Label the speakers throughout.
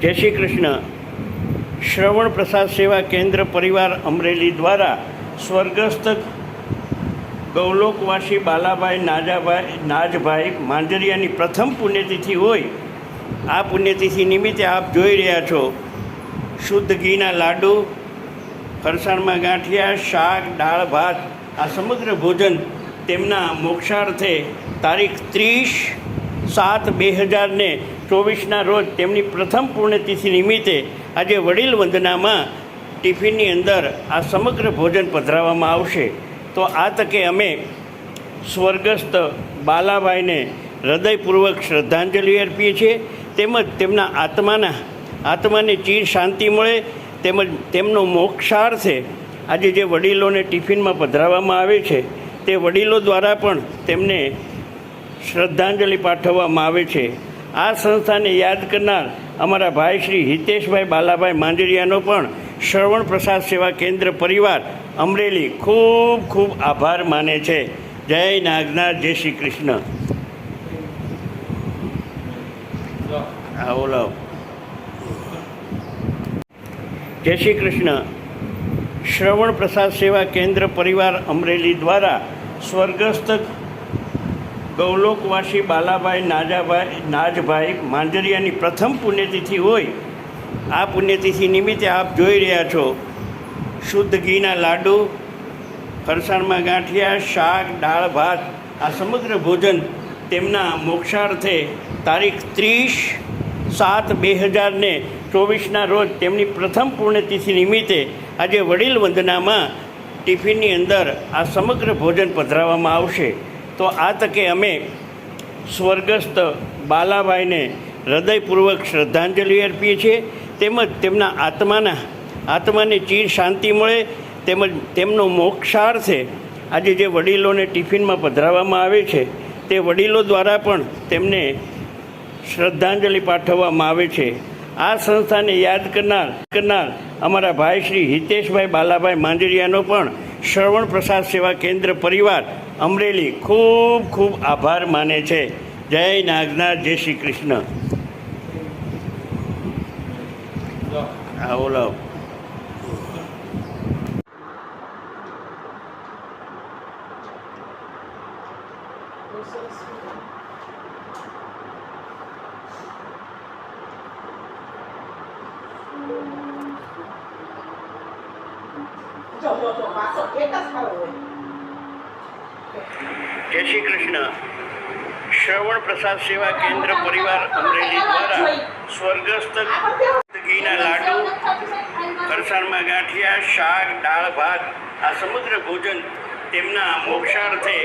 Speaker 1: જય શ્રી કૃષ્ણ. શ્રવણ પ્રસાદ સેવા કેન્દ્ર પરિવાર અમરેલી દ્વારા સ્વર્ગસ્થ ગૌલોકવાસી બાલાભાઈ નાજભાઈ માંજરિયાની પ્રથમ પુણ્યતિથિ હોય. આ પુણ્યતિથિ નિમિત્તે આપ જોઈ રહ્યા છો શુદ્ધ ઘીના લાડુ, ફરસાણમાં ગાંઠિયા, શાક, દાળ, ભાત, આ સમગ્ર ભોજન તેમના મોક્ષાર્થે તારીખ 30/7/2024ના રોજ તેમની પ્રથમ પુણ્યતિથિ નિમિત્તે આજે વડીલ વંદનામાં ટિફિનની અંદર આ સમગ્ર ભોજન પધરાવવામાં આવશે. તો આ તકે અમે સ્વર્ગસ્થ બાલાભાઈને હૃદયપૂર્વક શ્રદ્ધાંજલિ અર્પીએ છીએ. તેમજ તેમના આત્માને ચીર શાંતિ મળે તેમજ તેમનો મોક્ષાર્થે આજે જે વડીલોને ટિફિનમાં પધરાવવામાં આવે છે તે વડીલો દ્વારા પણ તેમને શ્રદ્ધાંજલિ પાઠવવામાં આવે છે. આ સંસ્થાને યાદ કરનાર અમારા ભાઈ શ્રી હિતેશભાઈ બાલાભાઈ માંજરિયાનો પણ શ્રવણ પ્રસાદ સેવા કેન્દ્ર પરિવાર અમરેલી ખૂબ ખૂબ આભાર માને છે. જય નાગનાથ, જય શ્રી કૃષ્ણ. ઓલો જય શ્રી કૃષ્ણ. શ્રવણ પ્રસાદ સેવા કેન્દ્ર પરિવાર અમરેલી દ્વારા સ્વર્ગસ્થ ગૌલોકવાસી બાલાભાઈ નાજભાઈ માંજરિયાની પ્રથમ પુણ્યતિથિ હોય. આ પુણ્યતિથિ નિમિત્તે આપ જોઈ રહ્યા છો શુદ્ધ ઘીના લાડુ, ફરસાણમાં ગાંઠિયા, શાક, દાળ, ભાત, આ સમગ્ર ભોજન તેમના મોક્ષાર્થે તારીખ 30/7/2024ના રોજ તેમની પ્રથમ પુણ્યતિથિ નિમિત્તે આજે વડીલ વંદનામાં ટિફિનની અંદર આ સમગ્ર ભોજન પધરાવવામાં આવશે. તો આ તકે અમે સ્વર્ગસ્થ બાલાભાઈને હૃદયપૂર્વક શ્રદ્ધાંજલિ અર્પીએ છીએ. તેમજ તેમના આત્માને ચીર શાંતિ મળે તેમજ તેમનો મોક્ષાર્થે આજે જે વડીલોને ટિફિનમાં પધરાવવામાં આવે છે તે વડીલો દ્વારા પણ તેમને શ્રદ્ધાંજલિ પાઠવવામાં આવે છે. આ સંસ્થાને યાદ કરનાર અમારા ભાઈ શ્રી હિતેશભાઈ બાલાભાઈ માંજરિયાનો પણ શ્રવણ પ્રસાદ સેવા કેન્દ્ર પરિવાર અમરેલી ખૂબ ખૂબ આભાર માને છે. જય નાગનાથ, જય શ્રી કૃષ્ણ. ઓલો જય શ્રી કૃષ્ણ. શ્રવણ પ્રસાદ સેવા કેન્દ્ર પરિવાર અમરેલી દ્વારા સ્વર્ગસ્થ ઘીના લાડુ, ફરસાણમાં ગાંઠિયા, શાક, દાળ, ભાત, આ સમગ્ર ભોજન તેમના મોક્ષાર્થે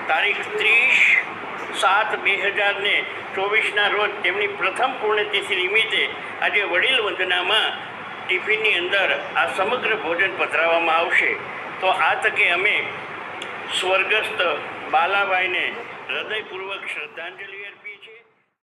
Speaker 1: તારીખ 30/7/2024ના રોજ તેમની પ્રથમ પુણ્યતિથિ નિમિત્તે આજે વડીલ વંદનામાં ટિફિનની અંદર આ સમગ્ર ભોજન પધરાવવામાં આવશે. તો આ તકે અમે સ્વર્ગસ્થ બાલાભાઈને હૃદયપૂર્વક શ્રદ્ધાંજલિ અર્પીએ.